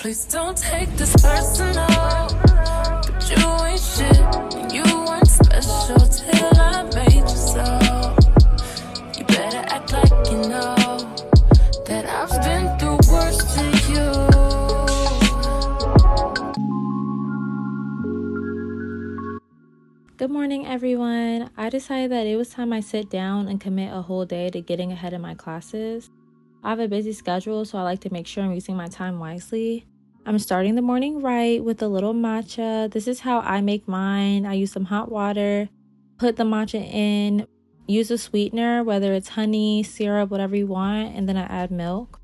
Please don't take this personal, but you ain't shit, and you weren't special till I made you so. You better act like you know that I've been through worse to you. Good morning, everyone. I decided that it was time I sit down and commit a whole day to getting ahead in my classes. I have a busy schedule, so I like to make sure I'm using my time wisely. I'm starting the morning right with a little matcha. This is how I make mine. I use some hot water, put the matcha in, use a sweetener, whether it's honey, syrup, whatever you want, and then I add milk.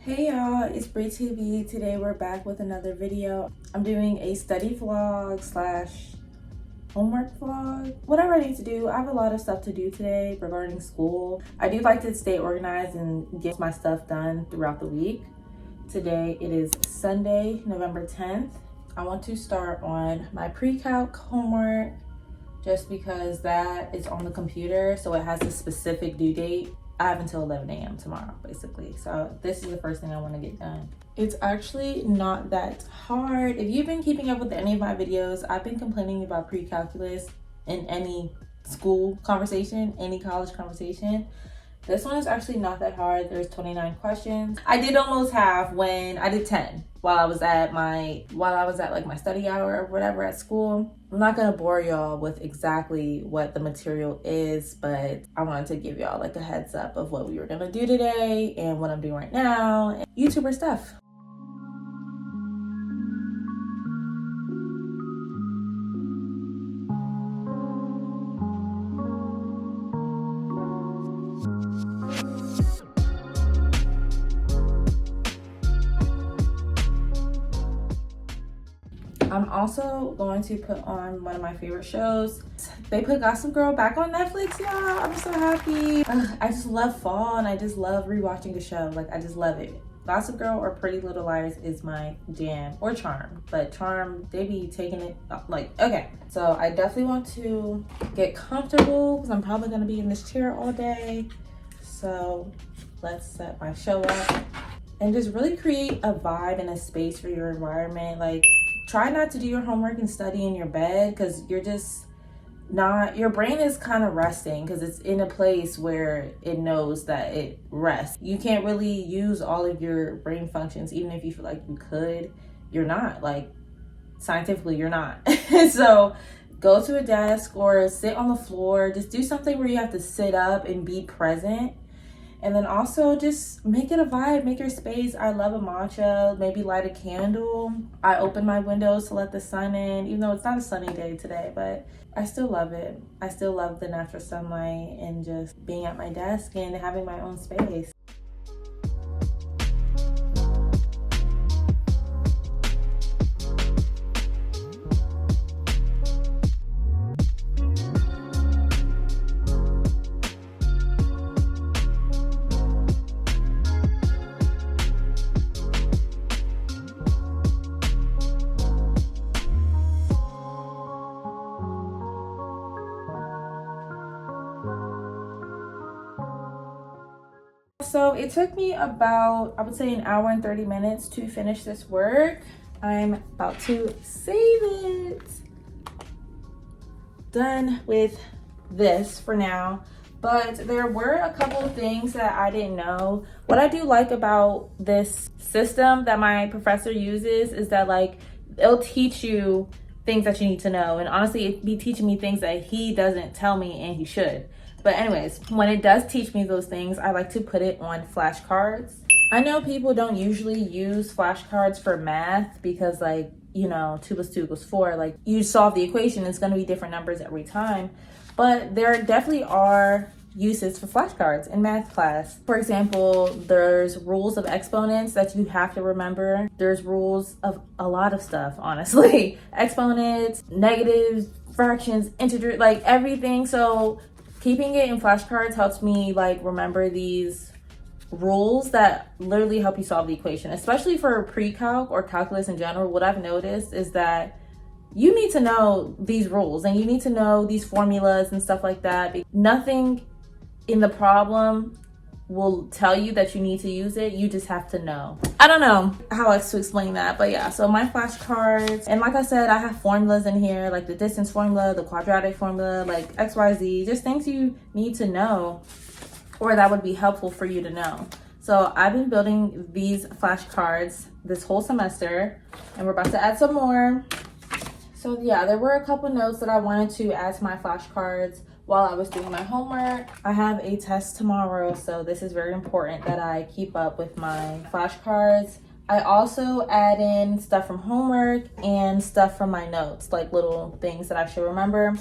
Hey y'all, it's Bree TV. Today we're back with another video. I'm doing a study vlog slash homework vlog. Whatever I need to do. I have a lot of stuff to do today regarding school. I do like to stay organized and get my stuff done throughout the week. Today it is Sunday, November 10th. I want to start on my pre-calc homework just because that is on the computer, so it has a specific due date. I have until 11 a.m. tomorrow, basically. So this is the first thing I want to get done. It's actually not that hard. If you've been keeping up with any of my videos, I've been complaining about pre-calculus in any school conversation, any college conversation. This one is actually not that hard. There's 29 questions. I did almost half when I did 10 while I was at like my study hour or whatever at school. I'm not gonna bore y'all with exactly what the material is, but I wanted to give y'all like a heads up of what we were gonna do today and what I'm doing right now and YouTuber stuff. I'm also going to put on one of my favorite shows. They put Gossip Girl back on Netflix, y'all. I'm so happy. I just love fall and I just love rewatching a show. Like, I just love it. Gossip Girl or Pretty Little Liars is my jam, or Charm. But Charm, they be taking it like, okay. So I definitely want to get comfortable because I'm probably gonna be in this chair all day. So let's set my show up and just really create a vibe and a space for your environment. Like, try not to do your homework and study in your bed because you're just not, your brain is kind of resting because it's in a place where it knows that it rests. You can't really use all of your brain functions, even if you feel like you could. You're not, like, scientifically you're not. So go to a desk or sit on the floor. Just do something where you have to sit up and be present. And then also just make it a vibe, make your space. I love a matcha, maybe light a candle. I open my windows to let the sun in, even though it's not a sunny day today, but I still love it. I still love the natural sunlight and just being at my desk and having my own space. So it took me about, I would say, an hour and 30 minutes to finish this work. I'm about to save it. Done with this for now, but there were a couple of things that I didn't know. What I do like about this system that my professor uses is that, like, it'll teach you things that you need to know, and honestly it'd be teaching me things that he doesn't tell me and he should. But anyways, when it does teach me those things, I like to put it on flashcards. I know people don't usually use flashcards for math because, like, you know, 2 + 2 = 4. Like, you solve the equation, it's going to be different numbers every time. But there definitely are uses for flashcards in math class. For example, there's rules of exponents that you have to remember. There's rules of a lot of stuff, honestly. Exponents, negatives, fractions, integers, like everything. So keeping it in flashcards helps me, like, remember these rules that literally help you solve the equation, especially for pre-calc or calculus in general. What I've noticed is that you need to know these rules and you need to know these formulas and stuff like that. Nothing in the problem will tell you that you need to use it. You just have to know. I don't know how else to explain that, but yeah, so my flashcards, and like I said, I have formulas in here, like the distance formula, the quadratic formula, like XYZ, just things you need to know or that would be helpful for you to know. So I've been building these flashcards this whole semester, and we're about to add some more. So yeah, there were a couple notes that I wanted to add to my flashcards while I was doing my homework. I have a test tomorrow, so this is very important that I keep up with my flashcards. I also add in stuff from homework and stuff from my notes, like little things that I should remember.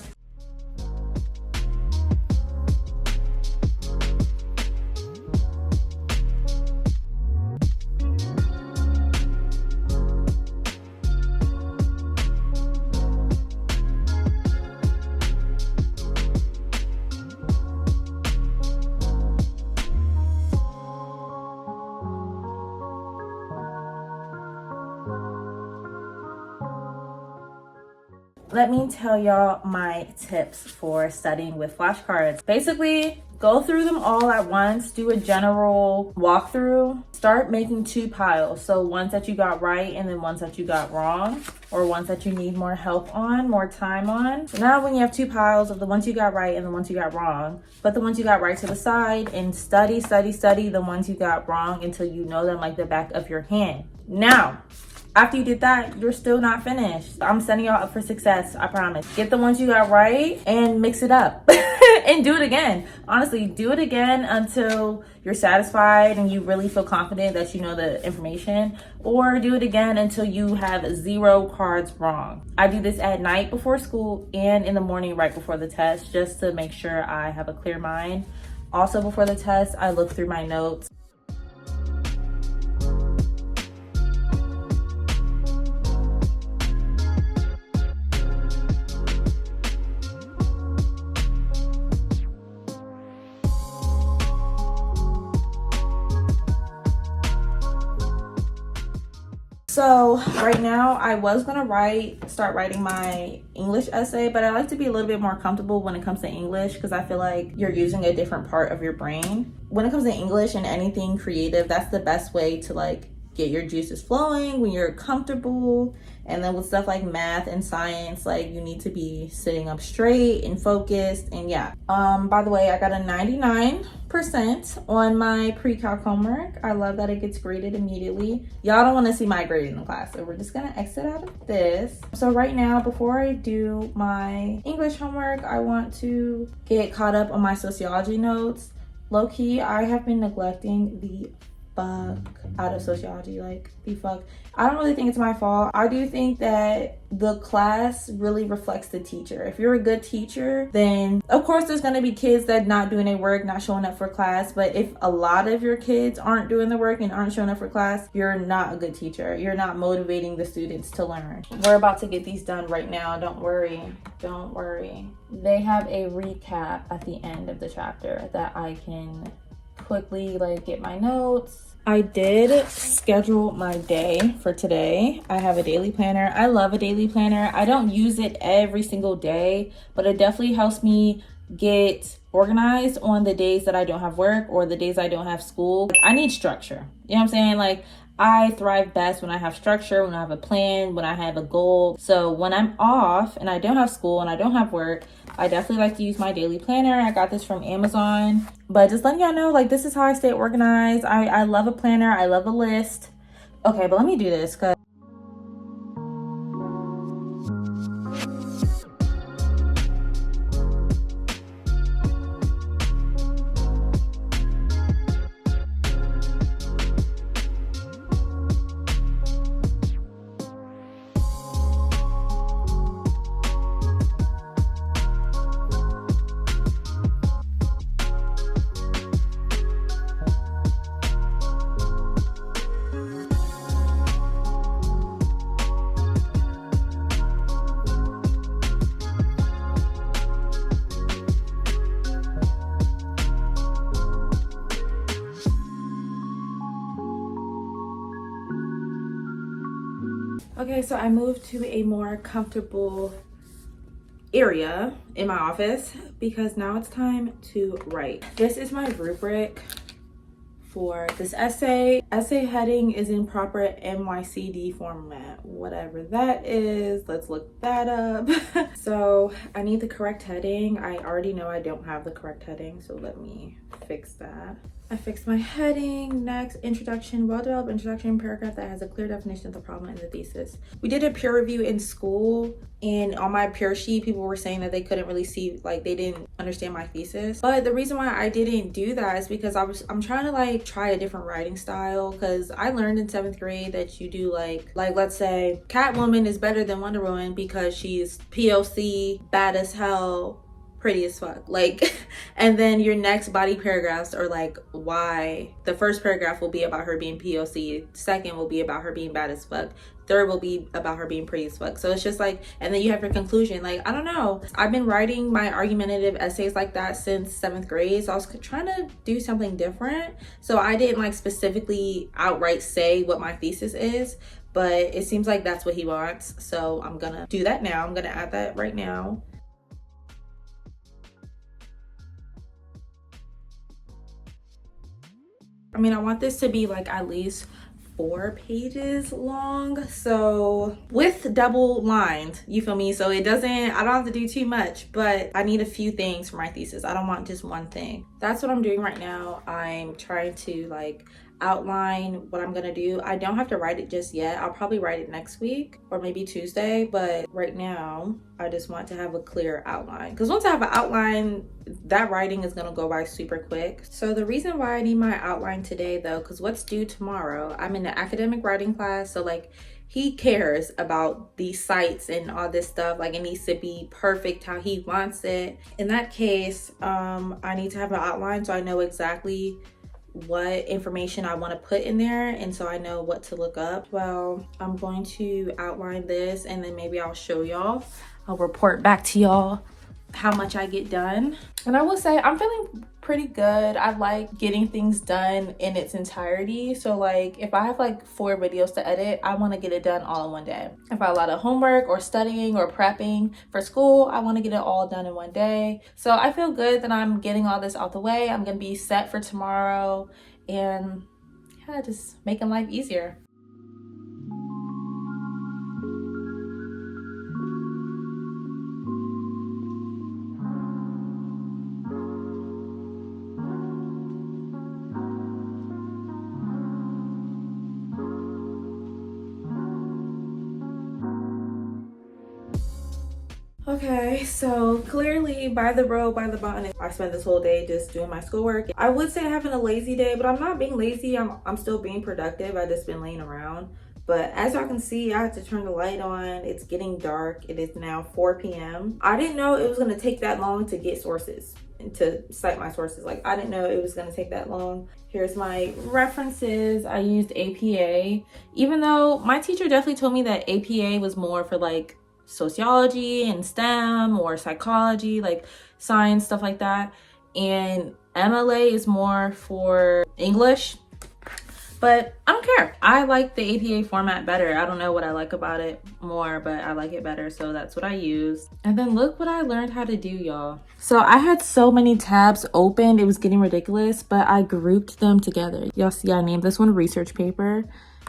Let me tell y'all my tips for studying with flashcards. Basically, go through them all at once, do a general walkthrough, start making 2 piles. So ones that you got right and then ones that you got wrong, or ones that you need more help on, more time on. So now when you have 2 piles of the ones you got right and the ones you got wrong, put the ones you got right to the side and study the ones you got wrong until you know them like the back of your hand. Now, after you did that, you're still not finished. I'm setting y'all up for success, I promise. Get the ones you got right and mix it up and do it again. Honestly, do it again until you're satisfied and you really feel confident that you know the information, or do it again until you have 0 cards wrong. I do this at night before school and in the morning right before the test, just to make sure I have a clear mind. Also before the test, I look through my notes. So right now I was gonna start writing my English essay, but I like to be a little bit more comfortable when it comes to English because I feel like you're using a different part of your brain. When it comes to English and anything creative, that's the best way to like get your juices flowing when you're comfortable. And then with stuff like math and science, like you need to be sitting up straight and focused. And yeah, by the way, I got a 99% on my pre-calc homework. I love that it gets graded immediately. Y'all don't want to see my grade in the class, so we're just gonna exit out of this. So right now, before I do my English homework, I want to get caught up on my sociology notes. Low-key, I have been neglecting the fuck out of sociology, like the fuck. I don't really think it's my fault. I do think that the class really reflects the teacher. If you're a good teacher, then of course there's going to be kids that not doing their work, not showing up for class. But if a lot of your kids aren't doing the work and aren't showing up for class, you're not a good teacher. You're not motivating the students to learn. We're about to get these done right now. Don't worry. Don't worry. They have a recap at the end of the chapter that I can quickly like get my notes. I did schedule my day for today. I have a daily planner. I love a daily planner. I don't use it every single day, but it definitely helps me get organized on the days that I don't have work or the days I don't have school. I need structure. You know what I'm saying? Like, I thrive best when I have structure, when I have a plan, when I have a goal. So when I'm off and I don't have school and I don't have work, I definitely like to use my daily planner. I got this from Amazon. But just letting y'all know, like, this is how I stay organized. I love a planner. I love a list. Okay, but let me do this because Okay, so I moved to a more comfortable area in my office because now it's time to write. This is my rubric for this essay. Essay heading is in proper NYCD format, whatever that is. Let's look that up. So I need the correct heading. I already know I don't have the correct heading, so let me fix that. I fixed my heading. Next, introduction, well-developed introduction paragraph that has a clear definition of the problem in the thesis. We did a peer review in school, and on my peer sheet, people were saying that they couldn't really see, like they didn't understand my thesis. But the reason why I didn't do that is because I'm trying to like try a different writing style, because I learned in 7th grade that you do like let's say Catwoman is better than Wonder Woman because she's POC, bad as hell, pretty as fuck, like, and then your next body paragraphs are like why. The first paragraph will be about her being POC, second will be about her being bad as fuck, third will be about her being pretty as fuck. So it's just like, and then you have your conclusion. Like, I don't know, I've been writing my argumentative essays like that since 7th grade, so I was trying to do something different. So I didn't like specifically outright say what my thesis is, but it seems like that's what he wants, so I'm gonna do that now. I'm gonna add that right now. I mean, I want this to be like at least 4 pages long, so with double lined, you feel me? So it doesn't, I don't have to do too much, but I need a few things for my thesis. I don't want just one thing. That's what I'm doing right now. I'm trying to like outline what I'm gonna do. I don't have to write it just yet. I'll probably write it next week or maybe Tuesday, but right now I just want to have a clear outline, because once I have an outline, that writing is gonna go by super quick. So the reason why I need my outline today though, because what's due tomorrow, I'm in the academic writing class, so like he cares about these sites and all this stuff. Like, it needs to be perfect how he wants it. In that case, I need to have an outline so I know exactly what information I want to put in there, and so I know what to look up. Well, I'm going to outline this and then maybe I'll show y'all. I'll report back to y'all how much I get done. And I will say I'm feeling pretty good. I like getting things done in its entirety. So like if I have like 4 videos to edit, I want to get it done all in one day. If I have a lot of homework or studying or prepping for school, I want to get it all done in one day. So I feel good that I'm getting all this out the way. I'm gonna be set for tomorrow, and yeah, just making life easier. Okay, so clearly by the road, by the button, I spent this whole day just doing my schoolwork. I would say having a lazy day, but I'm not being lazy. I'm still being productive. I just been laying around. But as y'all can see, I had to turn the light on. It's getting dark. It is now 4 p.m. I didn't know it was gonna take that long to get sources and to cite my sources. Like, I didn't know it was gonna take that long. Here's my references. I used APA, even though my teacher definitely told me that APA was more for like sociology and STEM or psychology, like science, stuff like that, and MLA is more for English. But I don't care. I like the APA format better. I don't know what I like about it more, but I like it better, so that's what I use. And then look what I learned how to do, y'all. So I had so many tabs open, it was getting ridiculous, but I grouped them together. Y'all see I named this one research paper.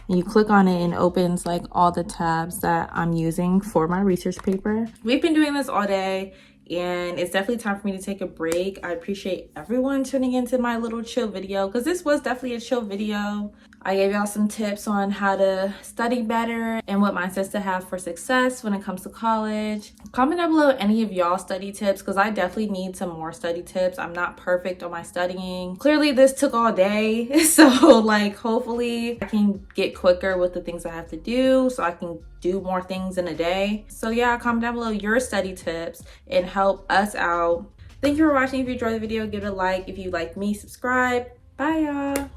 And you click on it and it opens like all the tabs that I'm using for my research paper. We've been doing this all day, and it's definitely time for me to take a break. I appreciate everyone tuning into my little chill video, because this was definitely a chill video. I gave y'all some tips on how to study better and what mindsets to have for success when it comes to college. Comment down below any of y'all study tips, because I definitely need some more study tips. I'm not perfect on my studying. Clearly this took all day, so like hopefully I can get quicker with the things I have to do so I can do more things in a day. So yeah, comment down below your study tips and help us out. Thank you for watching. If you enjoyed the video, give it a like. If you like me, subscribe. Bye y'all.